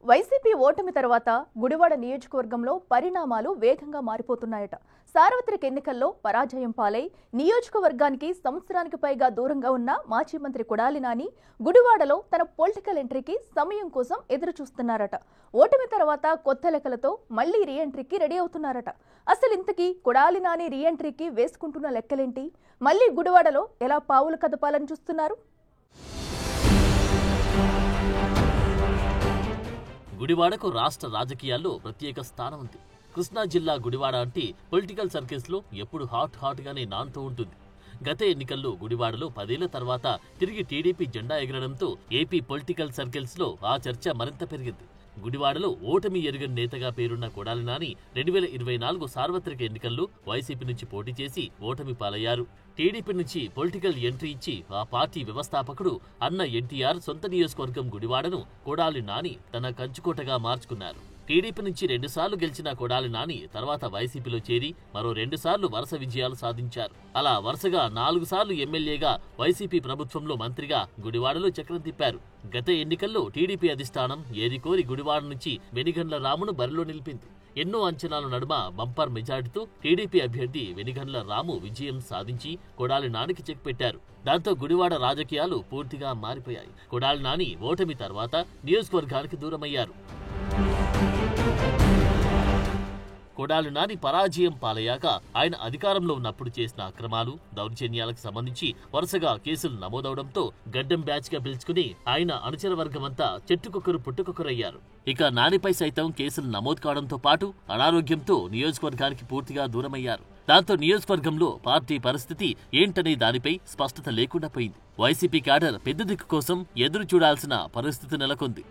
YCP ఓటమి తర్వాత గుడివాడ నియోజకవర్గంలో పరిణామాలు వేగంగా మారిపోతున్నాయట. సార్వత్రిక ఎన్నికల్లో పరాజయం పాలై నియోజకవర్గానికి సంవత్సరానికి పైగా దూరంగా ఉన్న మాజీ మంత్రి కొడాలి నాని గుడివాడలో తన పొలిటికల్ ఎంట్రీకి సమయం కోసం ఎదురు చూస్తున్నారట. ఓటమి తర్వాత కొత్త లెక్కలతో మళ్లీ రీఎంట్రీకి రెడీ అవుతున్నారట. అసలు ఇంతకీ కొడాలి నాని రీఎంట్రీకి వేసుకుంటున్న లెక్కలేంటి? మళ్లీ గుడివాడలో ఎలా పావులు కదపాలని చూస్తున్నారు? గుడివాడకు రాష్ట్ర రాజకీయాల్లో ప్రత్యేక స్థానం ఉంది. కృష్ణా జిల్లా గుడివాడ అంటే పొలిటికల్ సర్కిల్స్ లో ఎప్పుడు హాట్ గానే నానుతూ ఉంటుంది. గత ఎన్నికల్లో గుడివాడలో 10 ఏళ్ల తర్వాత తిరిగి టీడీపీ జెండా ఎగరడంతో ఏపీ పొలిటికల్ సర్కిల్స్ లో ఆ చర్చ మరింత పెరిగింది. గుడివాడలో ఓటమి ఎరుగని నేతగా పేరున్న కొడాలి నాని 2024 సార్వత్రిక ఎన్నికల్లో వైసీపీ నుంచి పోటీ చేసి ఓటమి పాలయ్యారు. టీడీపీ నుంచి పొలిటికల్ ఎంట్రీ ఇచ్చి ఆ పార్టీ వ్యవస్థాపకుడు అన్న ఎన్టీఆర్ సొంత నియోజకవర్గం గుడివాడను కొడాలి నాని తన కంచుకోటగా మార్చుకున్నారు. టీడీపీ నుంచి 2 సార్లు గెలిచిన కొడాలి నాని తర్వాత వైసీపీలో చేరి మరో 2 సార్లు వరుస విజయాలు సాధించారు. అలా వరుసగా 4 సార్లు ఎమ్మెల్యేగా, వైసీపీ ప్రభుత్వంలో మంత్రిగా గుడివాడలో చక్రం తిప్పారు. గత ఎన్నికల్లో టీడీపీ అధిష్టానం ఏరికోరి గుడివాడ నుంచి వెనిగండ్ల రామును బరిలో నిలిపింది. ఎన్నో అంచనాల నడుమ బంపర్ మెజార్టీతో టీడీపీ అభ్యర్థి వెనిగండ్ల రాము విజయం సాధించి కొడాలి నానికి చెక్ పెట్టారు. దాంతో గుడివాడ రాజకీయాలు పూర్తిగా మారిపోయాయి. కొడాలి నాని ఓటమి తర్వాత నియోజకవర్గానికి దూరమయ్యారు. కొడాలి నాని పరాజయం పాలయ్యాక ఆయన అధికారంలో ఉన్నప్పుడు చేసిన అక్రమాలు, దౌర్జన్యాలకు సంబంధించి వరుసగా కేసులు నమోదవడంతో గడ్డం బ్యాచ్ గా పిలుచుకుని ఆయన అనుచర వర్గమంతా చెట్టుకొక్కరు పుట్టుకొక్కరయ్యారు. ఇక నానిపై సైతం కేసులు నమోదు కావడంతో పాటు అనారోగ్యంతో నియోజకవర్గానికి పూర్తిగా దూరమయ్యారు. దాంతో నియోజకవర్గంలో పార్టీ పరిస్థితి ఏంటనే దానిపై స్పష్టత లేకుండా పోయింది. వైసీపీ క్యాడర్ పెద్ద దిక్కు కోసం ఎదురు చూడాల్సిన పరిస్థితి నెలకొంది.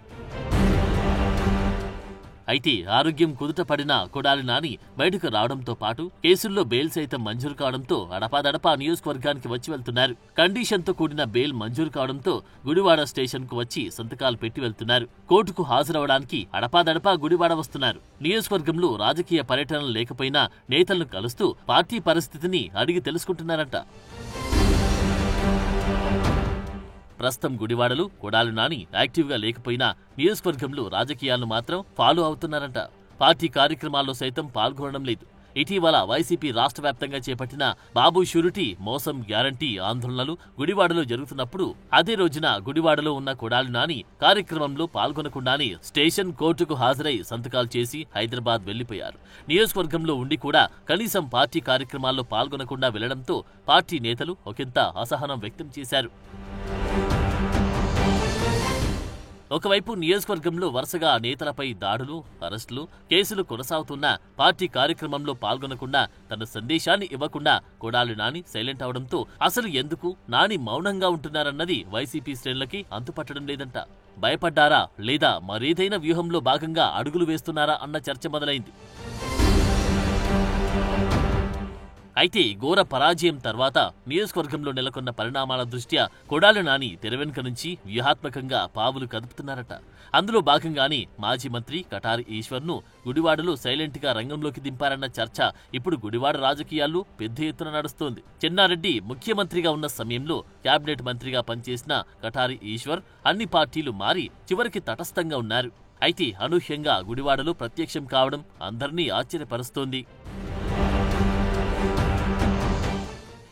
అయితే ఆరోగ్యం కుదుట పడిన కొడాలి నాని బయటకు రావడంతో పాటు కేసుల్లో బెయిల్ సైతం మంజూరు కావడంతో అడపాదడపా నియోజకవర్గానికి వచ్చి వెళ్తున్నారు. కండిషన్తో కూడిన బెయిల్ మంజూరు కావడంతో గుడివాడ స్టేషన్ కు వచ్చి సంతకాలు పెట్టి వెళ్తున్నారు. కోర్టుకు హాజరవడానికి అడపాదడపా గుడివాడ వస్తున్నారు. నియోజకవర్గంలో రాజకీయ పర్యటనలు లేకపోయినా నేతలను కలుస్తూ పార్టీ పరిస్థితిని అడిగి తెలుసుకుంటున్నారంట. ప్రస్తుతం గుడివాడలో కొడాలి నాని యాక్టివ్ గా లేకపోయినా నియోజకవర్గంలో రాజకీయాలను మాత్రం ఫాలో అవుతున్నారంట. పార్టీ కార్యక్రమాల్లో సైతం పాల్గొనడం లేదు. ఇటీవల వైసీపీ రాష్ట్ర వ్యాప్తంగా చేపట్టిన బాబు షూరిటీ మోసం గ్యారంటీ ఆందోళనలు గుడివాడలో జరుగుతున్నప్పుడు అదే రోజున గుడివాడలో ఉన్న కొడాలి నాని కార్యక్రమంలో పాల్గొనకుండానే స్టేషన్ కోర్టుకు హాజరై సంతకాలు చేసి హైదరాబాద్ వెళ్లిపోయారు. నియోజకవర్గంలో ఉండి కూడా కనీసం పార్టీ కార్యక్రమాల్లో పాల్గొనకుండా వెళ్లడంతో పార్టీ నేతలు ఒకంత అసహనం వ్యక్తం చేశారు. ఒకవైపు నియోజకవర్గంలో వరుసగా నేతలపై దాడులు, అరెస్టులు, కేసులు కొనసాగుతున్నా పార్టీ కార్యక్రమంలో పాల్గొనకుండా తన సందేశాన్ని ఇవ్వకుండా కొడాలి నాని సైలెంట్ అవడంతో అసలు ఎందుకు నాని మౌనంగా ఉంటున్నారన్నది వైసీపీ శ్రేణులకి అంతుపట్టడం లేదంట. భయపడ్డారా లేదా మరేదైనా వ్యూహంలో భాగంగా అడుగులు వేస్తున్నారా అన్న చర్చ మొదలైంది. అయితే ఘోర పరాజయం తర్వాత నియోజకవర్గంలో నెలకొన్న పరిణామాల దృష్ట్యా కొడాలి నాని తెరవెనుక నుంచి వ్యూహాత్మకంగా పావులు కదుపుతున్నారట. అందులో భాగంగానే మాజీ మంత్రి కటారి ఈశ్వర్ను గుడివాడలో సైలెంట్ గా రంగంలోకి దింపారన్న చర్చ ఇప్పుడు గుడివాడ రాజకీయాల్లో పెద్ద ఎత్తున నడుస్తోంది. చెన్నారెడ్డి ముఖ్యమంత్రిగా ఉన్న సమయంలో కేబినెట్ మంత్రిగా పనిచేసిన కటారి ఈశ్వర్ అన్ని పార్టీలు మారి చివరికి తటస్థంగా ఉన్నారు. అయితే అనూహ్యంగా గుడివాడలో ప్రత్యక్షం కావడం అందరినీ ఆశ్చర్యపరుస్తోంది.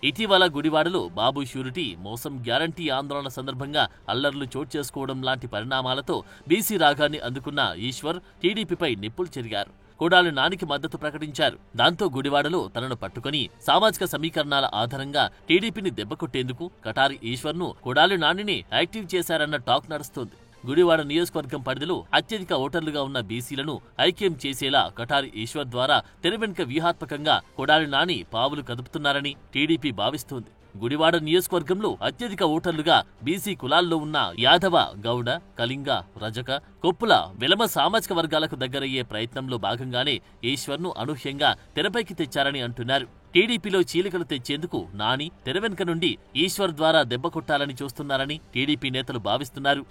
ఇటీవల గుడివాడలో బాబు షూరిటీ మోసం గ్యారంటీ ఆందోళన సందర్భంగా అల్లర్లు చోటు చేసుకోవడం లాంటి పరిణామాలతో బీసీ రాగాన్ని అందుకున్న ఈశ్వర్ టీడీపీపై నిప్పులు చెరిగారు. కొడాలి నానికి మద్దతు ప్రకటించారు. దాంతో గుడివాడలో తనను పట్టుకుని సామాజిక సమీకరణాల ఆధారంగా టీడీపీని దెబ్బకొట్టేందుకు కటారి ఈశ్వర్ను కొడాలి నానిని యాక్టివ్ చేశారన్న టాక్ నడుస్తోంది. గుడివాడ నియోజకవర్గం పరిధిలో అత్యధిక ఓటర్లుగా ఉన్న బీసీలను ఐక్యం చేసేలా కటారి ఈశ్వర్ ద్వారా తెరవెనుక వ్యూహాత్మకంగా కొడాలి నాని పావులు కదుపుతున్నారని టీడీపీ భావిస్తోంది. గుడివాడ నియోజకవర్గంలో అత్యధిక ఓటర్లుగా బీసీ కులాల్లో ఉన్న యాదవ, గౌడ, కళింగ, రజక, కొప్పుల, వెలమ సామాజిక వర్గాలకు దగ్గరయ్యే ప్రయత్నంలో భాగంగానే ఈశ్వర్ను అనూహ్యంగా తెరపైకి తెచ్చారని అంటున్నారు. టీడీపీలో చీలికలు తెచ్చేందుకు నాని తెరవెనుక నుండి ఈశ్వర్ ద్వారా దెబ్బ కొట్టాలని చూస్తున్నారని టీడీపీ నేతలు భావిస్తున్నారు.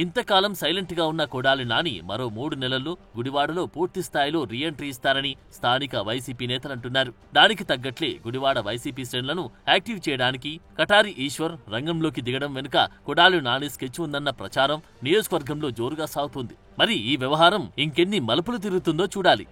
ఇంతకాలం సైలెంట్ గా ఉన్న కొడాలి నాని మరో 3 నెలల్లో గుడివాడలో పూర్తి స్థాయిలో రీఎంట్రీ ఇస్తారని స్థానిక వైసీపీ నేతలంటున్నారు. దానికి తగ్గట్లే గుడివాడ వైసీపీ శ్రేణులను యాక్టివ్ చేయడానికి కటారి ఈశ్వర్ రంగంలోకి దిగడం వెనుక కొడాలి నాని స్కెచ్ ఉందన్న ప్రచారం నియోజకవర్గంలో జోరుగా సాగుతోంది. మరి ఈ వ్యవహారం ఇంకెన్ని మలుపులు తిరుగుతుందో చూడాలి.